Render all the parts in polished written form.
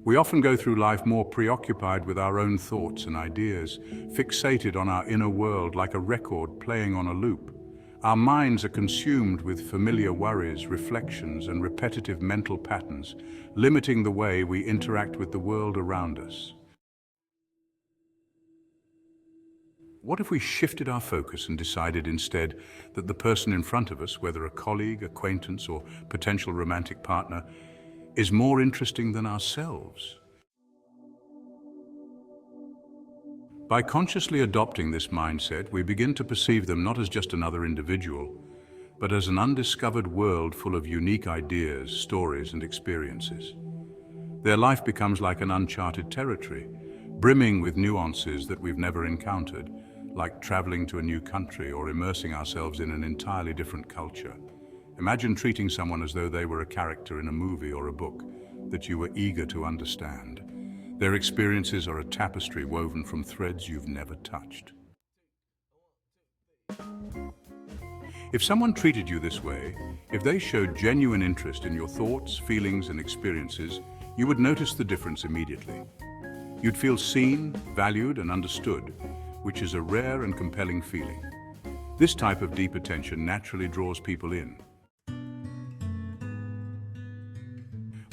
We often go through life more preoccupied with our own thoughts and ideas, fixated on our inner world like a record playing on a loop. Our minds are consumed with familiar worries, reflections, and repetitive mental patterns, limiting the way we interact with the world around us. What if we shifted our focus and decided instead that the person in front of us, whether a colleague, acquaintance, or potential romantic partner, is more interesting than ourselves? By consciously adopting this mindset, we begin to perceive them not as just another individual, but as an undiscovered world full of unique ideas, stories, and experiences. Their life becomes like an uncharted territory, brimming with nuances that we've never encountered, like traveling to a new country or immersing ourselves in an entirely different culture. Imagine treating someone as though they were a character in a movie or a book that you were eager to understand. Their experiences are a tapestry woven from threads you've never touched. If someone treated you this way, if they showed genuine interest in your thoughts, feelings, and experiences, you would notice the difference immediately. You'd feel seen, valued, and understood, which is a rare and compelling feeling. This type of deep attention naturally draws people in.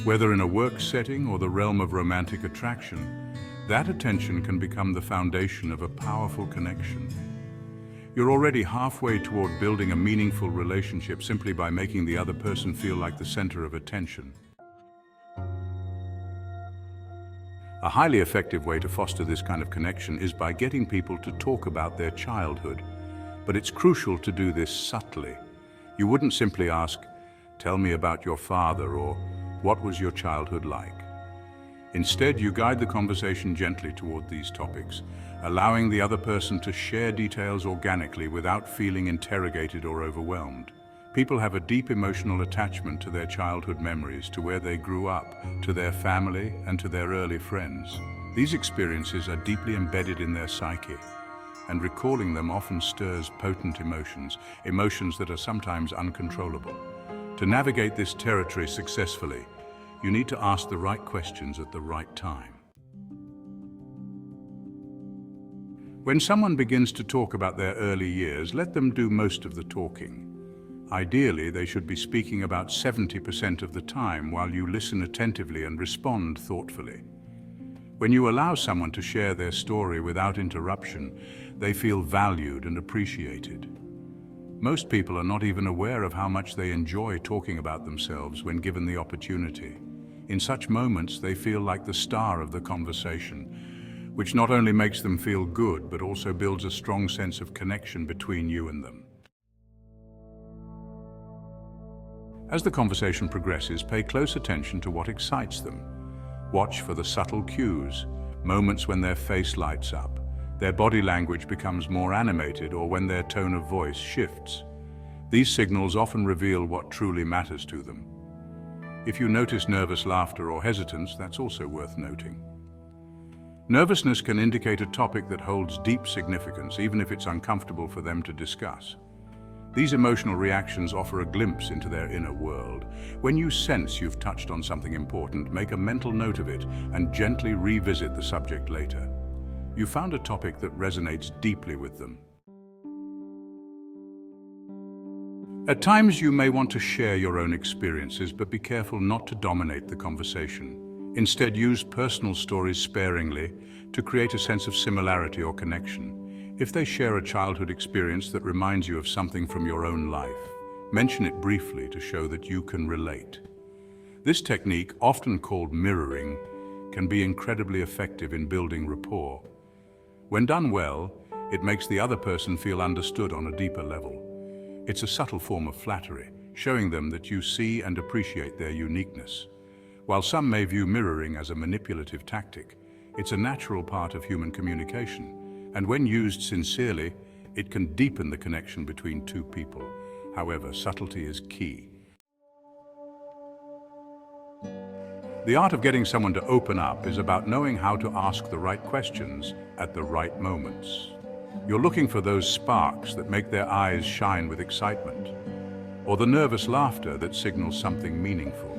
Whether in a work setting or the realm of romantic attraction, that attention can become the foundation of a powerful connection. You're already halfway toward building a meaningful relationship simply by making the other person feel like the center of attention. A highly effective way to foster this kind of connection is by getting people to talk about their childhood. But it's crucial to do this subtly. You wouldn't simply ask, "Tell me about your father," or "What was your childhood like?" Instead, you guide the conversation gently toward these topics, allowing the other person to share details organically without feeling interrogated or overwhelmed. People have a deep emotional attachment to their childhood memories, to where they grew up, to their family, and to their early friends. These experiences are deeply embedded in their psyche, and recalling them often stirs potent emotions that are sometimes uncontrollable. To navigate this territory successfully, you need to ask the right questions at the right time. When someone begins to talk about their early years, let them do most of the talking. Ideally, they should be speaking about 70% of the time while you listen attentively and respond thoughtfully. When you allow someone to share their story without interruption, they feel valued and appreciated. Most people are not even aware of how much they enjoy talking about themselves when given the opportunity. In such moments, they feel like the star of the conversation, which not only makes them feel good, but also builds a strong sense of connection between you and them. As the conversation progresses, pay close attention to what excites them. Watch for the subtle cues, moments when their face lights up, their body language becomes more animated, or when their tone of voice shifts. These signals often reveal what truly matters to them. If you notice nervous laughter or hesitance, that's also worth noting. Nervousness can indicate a topic that holds deep significance, even if it's uncomfortable for them to discuss. These emotional reactions offer a glimpse into their inner world. When you sense you've touched on something important, make a mental note of it and gently revisit the subject later. You found a topic that resonates deeply with them. At times you may want to share your own experiences, but be careful not to dominate the conversation. Instead, use personal stories sparingly to create a sense of similarity or connection. If they share a childhood experience that reminds you of something from your own life, mention it briefly to show that you can relate. This technique, often called mirroring, can be incredibly effective in building rapport. When done well, it makes the other person feel understood on a deeper level. It's a subtle form of flattery, showing them that you see and appreciate their uniqueness. While some may view mirroring as a manipulative tactic, it's a natural part of human communication, and when used sincerely, it can deepen the connection between two people. However, subtlety is key. The art of getting someone to open up is about knowing how to ask the right questions at the right moments. You're looking for those sparks that make their eyes shine with excitement, or the nervous laughter that signals something meaningful.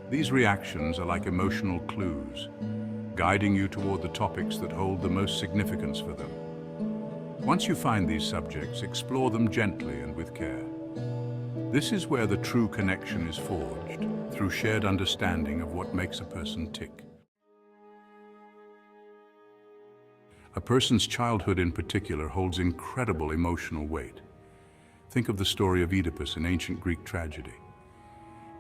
These reactions are like emotional clues, guiding you toward the topics that hold the most significance for them. Once you find these subjects, explore them gently and with care. This is where the true connection is forged, through shared understanding of what makes a person tick. A person's childhood in particular holds incredible emotional weight. Think of the story of Oedipus in ancient Greek tragedy.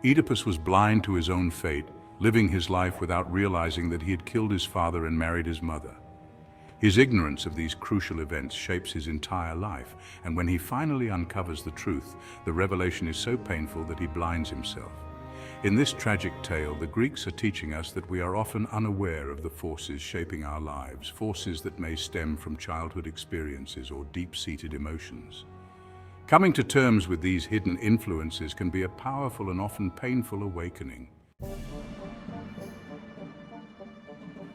Oedipus was blind to his own fate, living his life without realizing that he had killed his father and married his mother. His ignorance of these crucial events shapes his entire life, and when he finally uncovers the truth, the revelation is so painful that he blinds himself. In this tragic tale, the Greeks are teaching us that we are often unaware of the forces shaping our lives, forces that may stem from childhood experiences or deep-seated emotions. Coming to terms with these hidden influences can be a powerful and often painful awakening.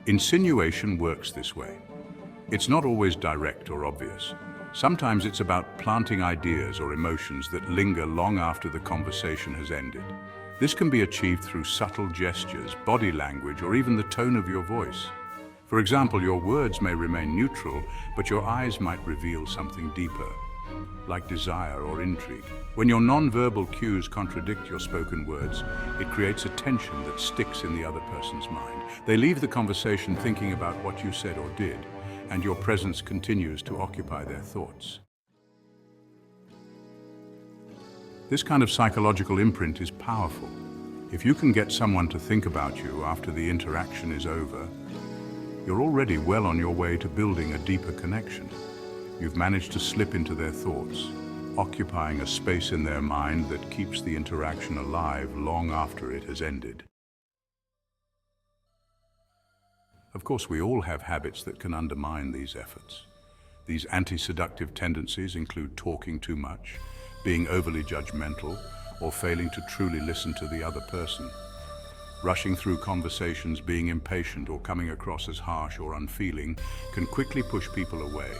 Insinuation works this way. It's not always direct or obvious. Sometimes it's about planting ideas or emotions that linger long after the conversation has ended. This can be achieved through subtle gestures, body language, or even the tone of your voice. For example, your words may remain neutral, but your eyes might reveal something deeper, like desire or intrigue. When your non-verbal cues contradict your spoken words, it creates a tension that sticks in the other person's mind. They leave the conversation thinking about what you said or did, and your presence continues to occupy their thoughts. This kind of psychological imprint is powerful. If you can get someone to think about you after the interaction is over, you're already well on your way to building a deeper connection. You've managed to slip into their thoughts, occupying a space in their mind that keeps the interaction alive long after it has ended. Of course, we all have habits that can undermine these efforts. These anti-seductive tendencies include talking too much, being overly judgmental, or failing to truly listen to the other person. Rushing through conversations, being impatient, or coming across as harsh or unfeeling can quickly push people away.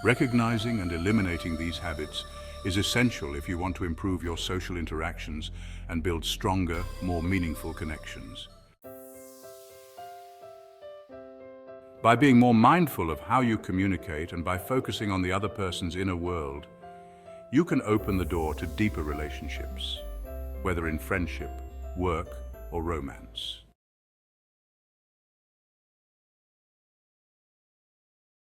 Recognizing and eliminating these habits is essential if you want to improve your social interactions and build stronger, more meaningful connections. By being more mindful of how you communicate and by focusing on the other person's inner world, you can open the door to deeper relationships, whether in friendship, work, or romance.